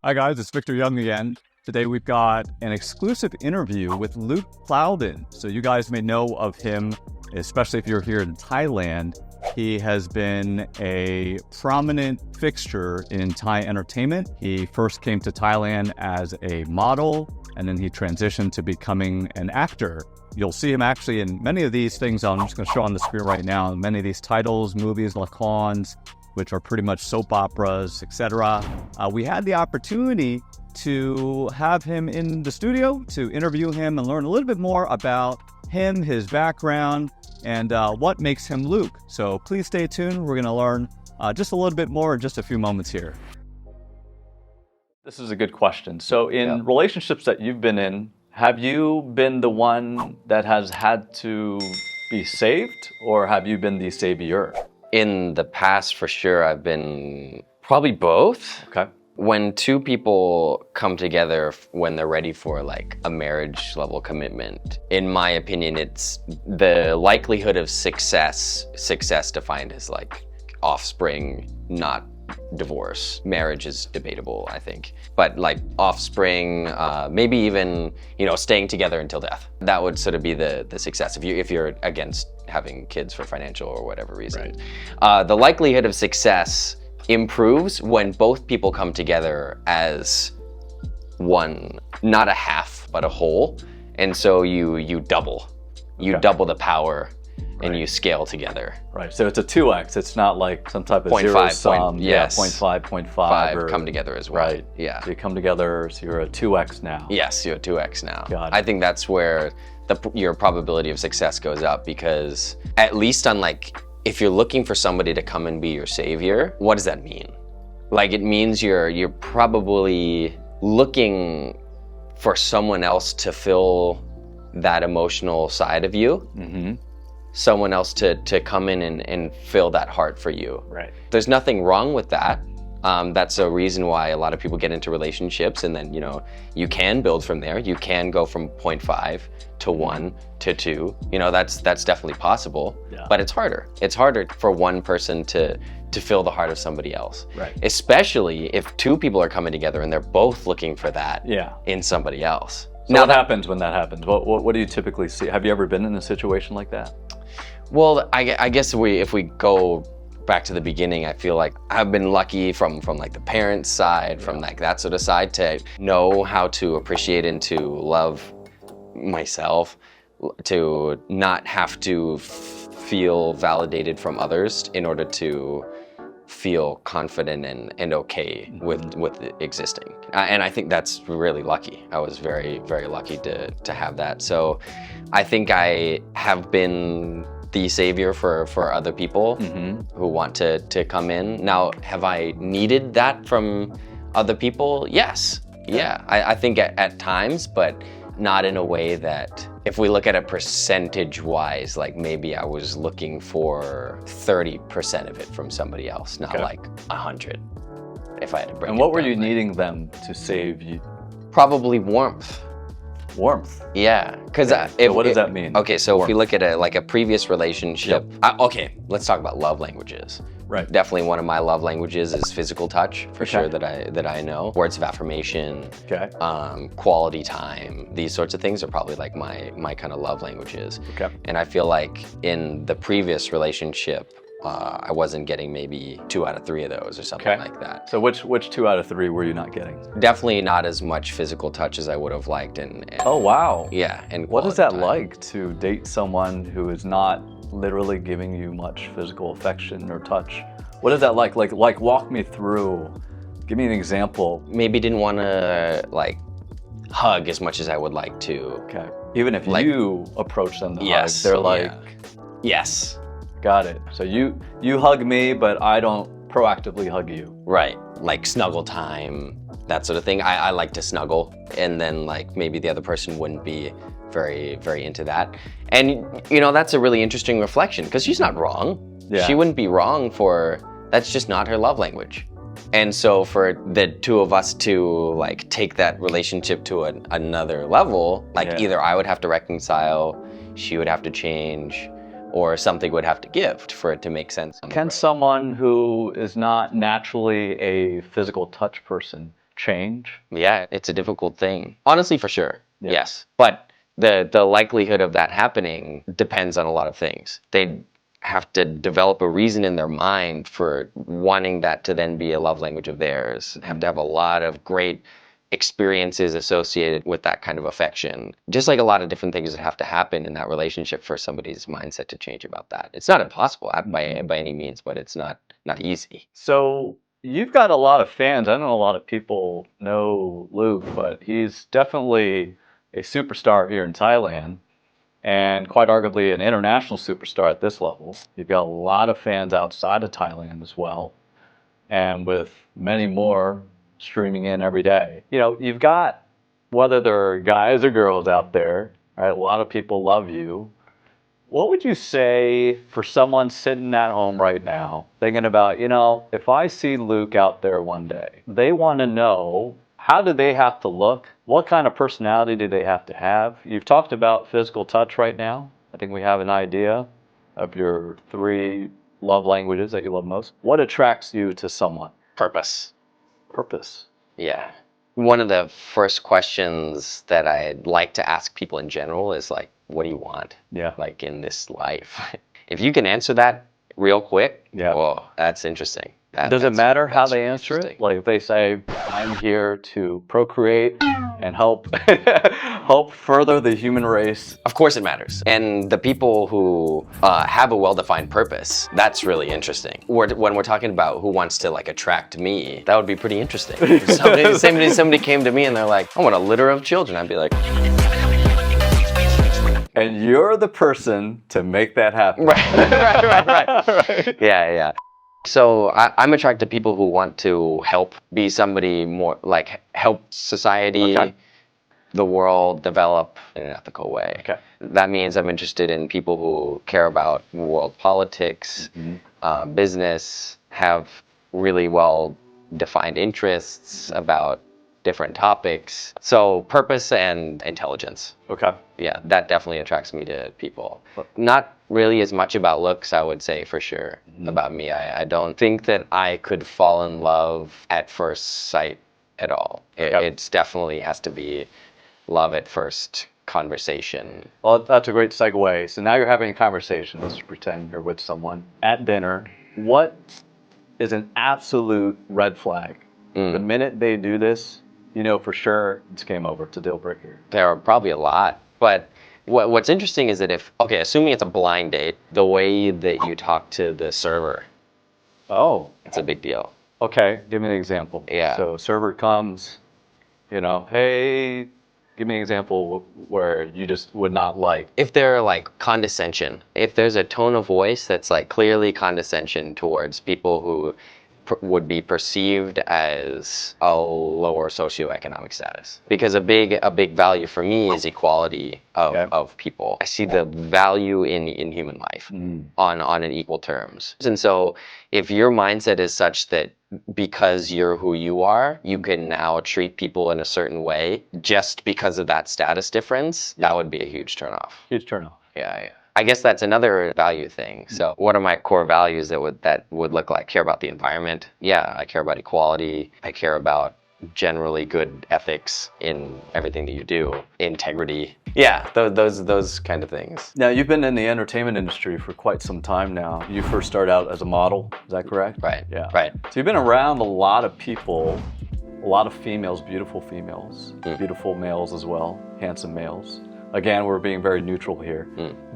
Hi guys, it's Victor Young again. Today we've got an exclusive interview with Luke Plowden. So you guys may know of him, especially if you're here in Thailand. He has been a prominent fixture in Thai entertainment. He first came to Thailand as a model, and then he transitioned to becoming an actor. You'll see him actually in many of these things I'm just going to show on the screen right now. Many of these titles, movies, lakons, which are pretty much soap operas, etc. We had the opportunity to have him in the studio to interview him and learn a little bit more about him, his background, and what makes him Luke. So please stay tuned. We're going to learn just a little bit more in just a few moments here. This is a good question. So in relationships that you've been in, have you been the one that has had to be saved, or have you been the savior? In the past, for sure, I've been probably both. Okay. When two people come together when they're ready for like a marriage level commitment, in my opinion, it's the likelihood of success defined as like offspring, not divorce. Marriage is debatable, I think. But like offspring, maybe even, staying together until death. That would sort of be the success if you're against having kids for financial or whatever reason. Right. The likelihood of success improves when both people come together as one, not a half, but a whole. And so you double the power. Right. And you scale together. Right, so it's a 2x. It's not like some type of zero sum. Yes. 0.5, 0.5. Or, come together as well. Right, yeah. So you come together, so you're a 2x now. Yes, you're a 2x now. Got it. I think that's where your probability of success goes up, because at least on if you're looking for somebody to come and be your savior, what does that mean? Like, it means you're probably looking for someone else to fill that emotional side of you. Mm-hmm. Someone else to come in and fill that heart for you. Right. There's nothing wrong with that. That's a reason why a lot of people get into relationships, and then you can build from there. You can go from 0.5 to 1 to 2. That's definitely possible. Yeah. But it's harder. It's harder for one person to fill the heart of somebody else. Right. Especially if two people are coming together and they're both looking for that in somebody else. So now, what happens when that happens? What do you typically see? Have you ever been in a situation like that? Well, I guess if we go back to the beginning, I feel like I've been lucky from like the parents' side, from like that sort of side, to know how to appreciate and to love myself, to not have to feel validated from others in order to feel confident and okay with existing. And I think that's really lucky. I was very, very lucky to have that. So I think I have been the savior for other people who want to come in. Now, have I needed that from other people? Yes. Yeah. I think at times, but not in a way that, if we look at it percentage-wise, like maybe I was looking for 30% of it from somebody else, not like 100, if I had to break it down. And what were you needing them to save you? Probably warmth. Warmth? Yeah, because so what does that mean? Okay, so warmth. If we look at a previous relationship, okay, let's talk about love languages. Right. Definitely one of my love languages is physical touch, for sure, that I know. Words of affirmation, quality time, these sorts of things are probably like my kind of love languages. Okay. And I feel like in the previous relationship, I wasn't getting maybe 2 out of 3 of those or something like that. So which 2 out of 3 were you not getting? Definitely not as much physical touch as I would have liked. And oh, wow. Yeah. And what is that like, to date someone who is not literally giving you much physical affection or touch? What is that like? Like walk me through. Give me an example. Maybe didn't want to hug as much as I would like to. Okay. Even if you approach them to hug, they're like, yes. Got it. So you hug me, but I don't proactively hug you. Right. Like snuggle time, that sort of thing. I like to snuggle, and then maybe the other person wouldn't be very, very into that. And that's a really interesting reflection, because she's not wrong. Yeah. She wouldn't be wrong that's just not her love language. And so for the two of us to take that relationship to another level, either I would have to reconcile, she would have to change, or something would have to give for it to make sense. Can someone who is not naturally a physical touch person change? Yeah, it's a difficult thing. Honestly, for sure. Yeah. Yes. But the likelihood of that happening depends on a lot of things. They have to develop a reason in their mind for wanting that to then be a love language of theirs. Have to have a lot of great experiences associated with that kind of affection. Just like a lot of different things that have to happen in that relationship for somebody's mindset to change about that. It's not impossible by any means, but it's not easy. So you've got a lot of fans. I know a lot of people know Luke, but he's definitely a superstar here in Thailand and quite arguably an international superstar at this level. You've got a lot of fans outside of Thailand as well, and with many more streaming in every day. You know, you've got, whether they're guys or girls out there, right? A lot of people love you. What would you say for someone sitting at home right now, thinking about, you know, if I see Luke out there one day, they want to know, how do they have to look? What kind of personality do they have to have? You've talked about physical touch right now. I think we have an idea of your 3 love languages that you love most. What attracts you to someone? Purpose. Purpose. Yeah. One of the first questions that I'd like to ask people in general is like, what do you want? Yeah. Like in this life? If you can answer that real quick, Yeah. whoa, that's interesting. Does it matter how that's they answer interesting. it? Like if they say, I'm here to procreate and help help further the human race. Of course it matters. And the people who have a well-defined purpose, that's really interesting. When we're talking about who wants to like attract me, that would be pretty interesting. If somebody came to me and they're like, I want a litter of children, I'd be like, And you're the person to make that happen. right. Yeah. So I'm attracted to people who want to help be somebody more, like help society, Okay. the world develop in an ethical way. Okay. That means I'm interested in people who care about world politics, business, have really well-defined interests about different topics. So purpose and intelligence. Okay. Yeah, that definitely attracts me to people. Not really as much about looks, I would say, for sure, about me. I don't think that I could fall in love at first sight at all. It's definitely has to be love at first conversation. Well, that's a great segue. So now you're having a conversation. Let's pretend you're with someone at dinner. What is an absolute red flag? The minute they do this, you know for sure it's game over. It's a deal breaker. There are probably a lot, but what's interesting is that assuming it's a blind date, the way that you talk to the server, Oh, it's a big deal. okay. Give me an example. Yeah. So server comes, you know, hey, give me an example where you just would not like. If they're like condescension, if there's a tone of voice that's like clearly condescension towards people who would be perceived as a lower socioeconomic status, because a big value for me is equality of people. I see the value in human life on an equal terms. And so if your mindset is such that because you're who you are, you can now treat people in a certain way just because of that status difference, that would be a huge turnoff. Huge turnoff. Yeah. I guess that's another value thing. So what are my core values that would look like? Care about the environment. Yeah, I care about equality. I care about generally good ethics in everything that you do. Integrity. Yeah, those kind of things. Now, you've been in the entertainment industry for quite some time now. You first started out as a model, is that correct? Right. Yeah. Right. So you've been around a lot of people, a lot of females, beautiful males as well, handsome males. Again, we're being very neutral here.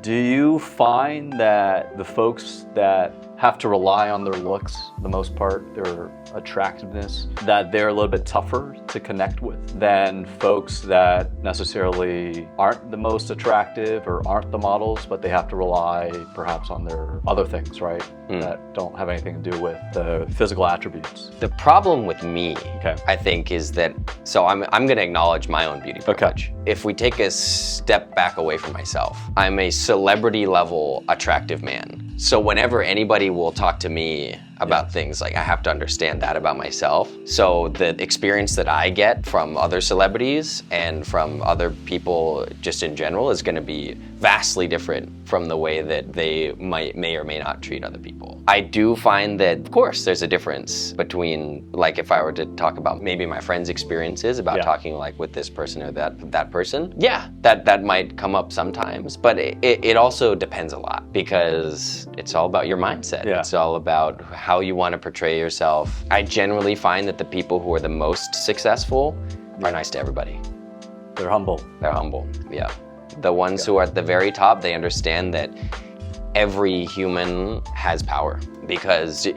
Do you find that the folks that have to rely on their looks, the most part, their attractiveness, that they're a little bit tougher to connect with than folks that necessarily aren't the most attractive or aren't the models, but they have to rely perhaps on their other things, right? That don't have anything to do with the physical attributes? The problem with me, I think, is that, so I'm going to acknowledge my own beauty privilege. If we take a step back away from myself, I'm a celebrity level attractive man. So whenever anybody will talk to me about things. Like, I have to understand that about myself. So the experience that I get from other celebrities and from other people just in general is going to be vastly different from the way that they may or may not treat other people. I do find that, of course, there's a difference between, like, if I were to talk about maybe my friends' experiences about talking like with this person or that person, that might come up sometimes, but it also depends a lot, because it's all about your mindset. It's all about how you want to portray yourself. I generally find that the people who are the most successful are nice to everybody. They're humble. They're humble, yeah. The ones who are at the very top, they understand that every human has power, because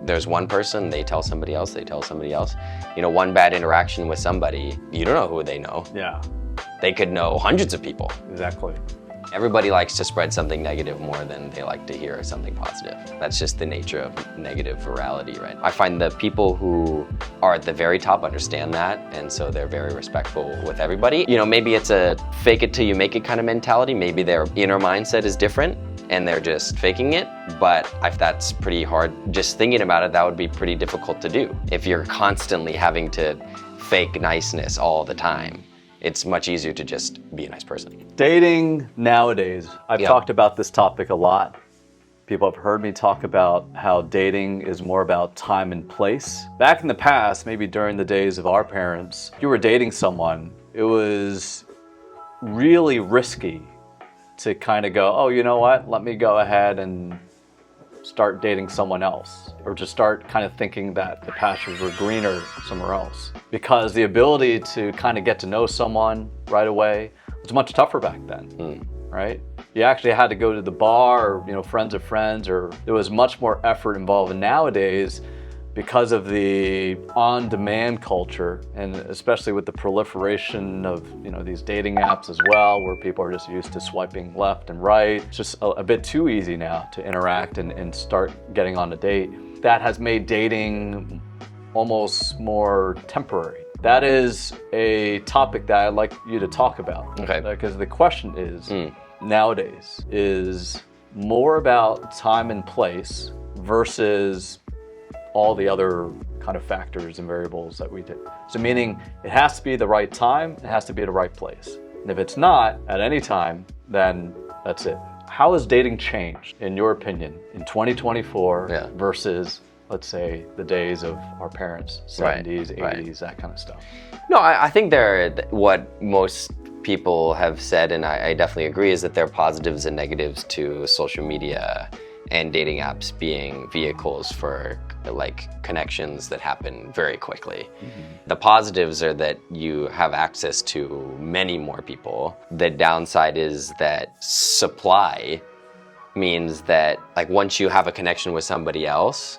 there's one person, they tell somebody else, they tell somebody else. You know, one bad interaction with somebody, you don't know who they know. Yeah. They could know hundreds of people. Exactly. Everybody likes to spread something negative more than they like to hear something positive. That's just the nature of negative virality, right? I find the people who are at the very top understand that, and so they're very respectful with everybody. You know, maybe it's a fake it till you make it kind of mentality. Maybe their inner mindset is different and they're just faking it, but if that's pretty hard, just thinking about it, that would be pretty difficult to do. If you're constantly having to fake niceness all the time, it's much easier to just be a nice person. Dating nowadays, I've talked about this topic a lot. People have heard me talk about how dating is more about time and place. Back in the past, maybe during the days of our parents, if you were dating someone, it was really risky to kind of go, oh, you know what, let me go ahead and start dating someone else, or to start kind of thinking that the pastures were greener somewhere else. Because the ability to kind of get to know someone right away was much tougher back then, right? You actually had to go to the bar, or, you know, friends of friends, or there was much more effort involved. And nowadays, because of the on-demand culture, and especially with the proliferation of, you know, these dating apps as well, where people are just used to swiping left and right, it's just a bit too easy now to interact and start getting on a date. That has made dating almost more temporary. That is a topic that I'd like you to talk about. Okay. Because the question is, nowadays, is more about time and place versus all the other kind of factors and variables that we do. So meaning it has to be the right time, it has to be the right place. And if it's not at any time, then that's it. How has dating changed, in your opinion, in 2024 versus, let's say, the days of our parents, 70s, 80s, that kind of stuff? No, I think what most people have said, and I definitely agree, is that there are positives and negatives to social media and dating apps being vehicles for like connections that happen very quickly. The positives are that you have access to many more people. The downside is that supply means that, like, once you have a connection with somebody else,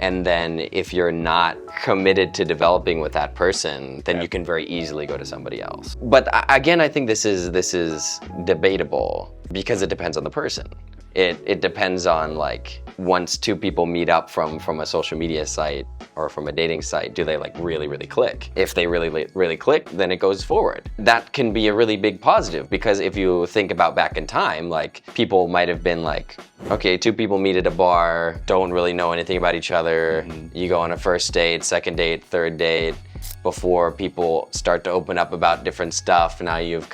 and then if you're not committed to developing with that person, then you can very easily go to somebody else. But again, I think this is debatable, because it depends on the person. It depends on, like, once two people meet up from a social media site or from a dating site, do they like really click? If they really click, then it goes forward. That can be a really big positive, because if you think about back in time, like, people might have been like, okay, two people meet at a bar, don't really know anything about each other. You go on a first date, second date, third date, before people start to open up about different stuff. Now you've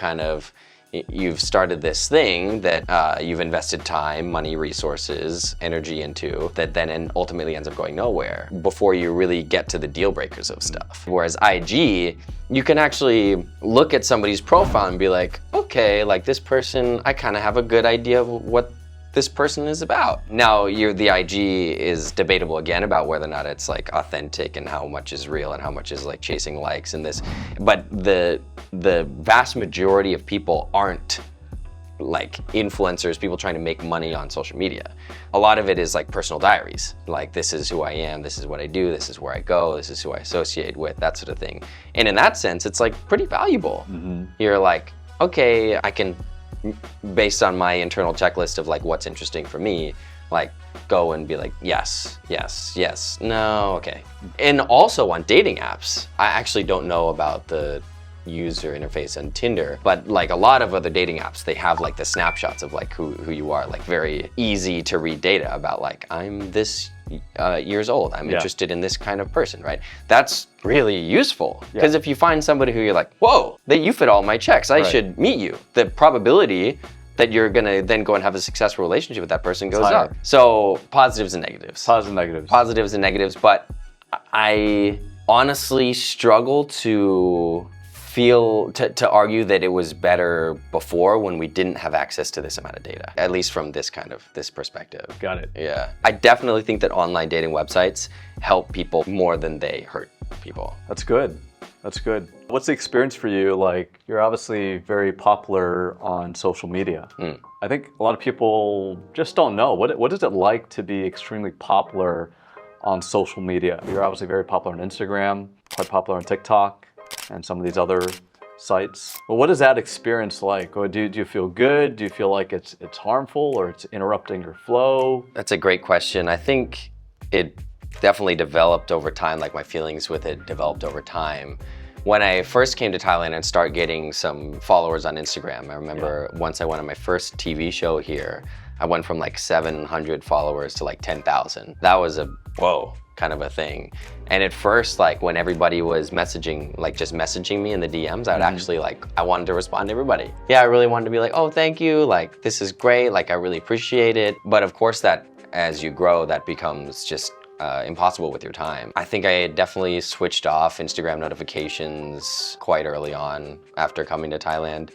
started this thing that you've invested time, money, resources, energy into, that then ultimately ends up going nowhere before you really get to the deal breakers of stuff. Whereas IG, you can actually look at somebody's profile and be like, okay, like, this person, I kind of have a good idea of what this person is about. Now, the IG is debatable again about whether or not it's like authentic and how much is real and how much is like chasing likes and this. But the vast majority of people aren't like influencers, people trying to make money on social media. A lot of it is like personal diaries. Like, this is who I am, this is what I do, this is where I go, this is who I associate with, that sort of thing. And in that sense, it's like pretty valuable. You're like, okay, I can, based on my internal checklist of like what's interesting for me, like, go and be like, yes, no, okay. And also on dating apps, I actually don't know about the user interface on Tinder, but like a lot of other dating apps, they have like the snapshots of like who you are, like very easy to read data about like, I'm this years old, I'm interested in this kind of person, right? That's really useful, because if you find somebody who you're like, whoa, you fit all my checks, I should meet you, the probability that you're gonna then go and have a successful relationship with that person goes up. So positives and negatives. Positives and negatives, but I honestly struggle to argue that it was better before when we didn't have access to this amount of data, at least from this perspective. Got it. Yeah. I definitely think that online dating websites help people more than they hurt people. That's good. That's good. What's the experience for you? Like, you're obviously very popular on social media. I think a lot of people just don't know. What is it like to be extremely popular on social media? You're obviously very popular on Instagram, quite popular on TikTok, and some of these other sites. But what is that experience like? Or do you feel good? Do you feel like it's harmful or it's interrupting your flow? That's a great question. I think it definitely developed over time, like my feelings with it developed over time. When I first came to Thailand and started getting some followers on Instagram, I remember once I went on my first TV show here, I went from like 700 followers to like 10,000. That was a whoa kind of a thing. And at first, like when everybody was messaging, like just messaging me in the DMs, I would actually like, I wanted to respond to everybody. Yeah, I really wanted to be like, oh, thank you. Like, this is great. Like, I really appreciate it. But of course that as you grow, that becomes just impossible with your time. I think I had definitely switched off Instagram notifications quite early on after coming to Thailand.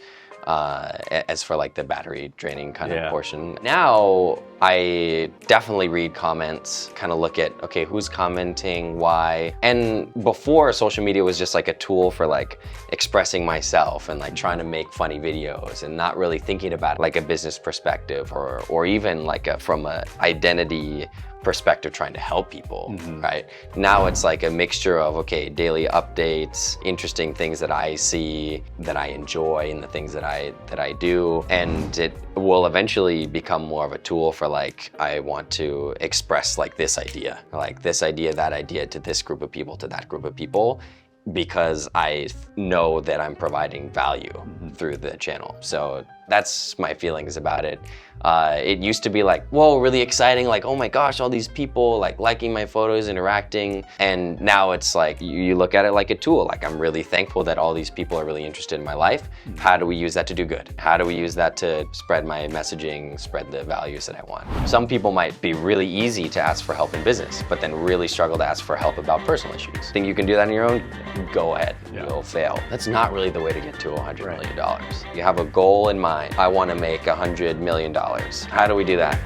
As for like the battery draining kind of portion. Now, I definitely read comments, kind of look at, okay, who's commenting, why? And before, social media was just like a tool for like expressing myself and like trying to make funny videos and not really thinking about like a business perspective or even like from a identity perspective trying to help people, right? Now it's like a mixture of, okay, daily updates, interesting things that I see, that I enjoy, and the things that I do. And it will eventually become more of a tool for like, I want to express like this idea, that idea to this group of people, to that group of people, because I know that I'm providing value through the channel. So that's my feelings about it. It used to be like, whoa, really exciting, like, oh my gosh, all these people like liking my photos, interacting. And now it's like, you look at it like a tool. Like, I'm really thankful that all these people are really interested in my life. How do we use that to do good? How do we use that to spread my messaging, spread the values that I want? Some people might be really easy to ask for help in business, but then really struggle to ask for help about personal issues. Think you can do that on your own? Go ahead, you'll fail. That's not really the way to get to $100 million. You have a goal in mind. I want to make $100 million. How do we do that?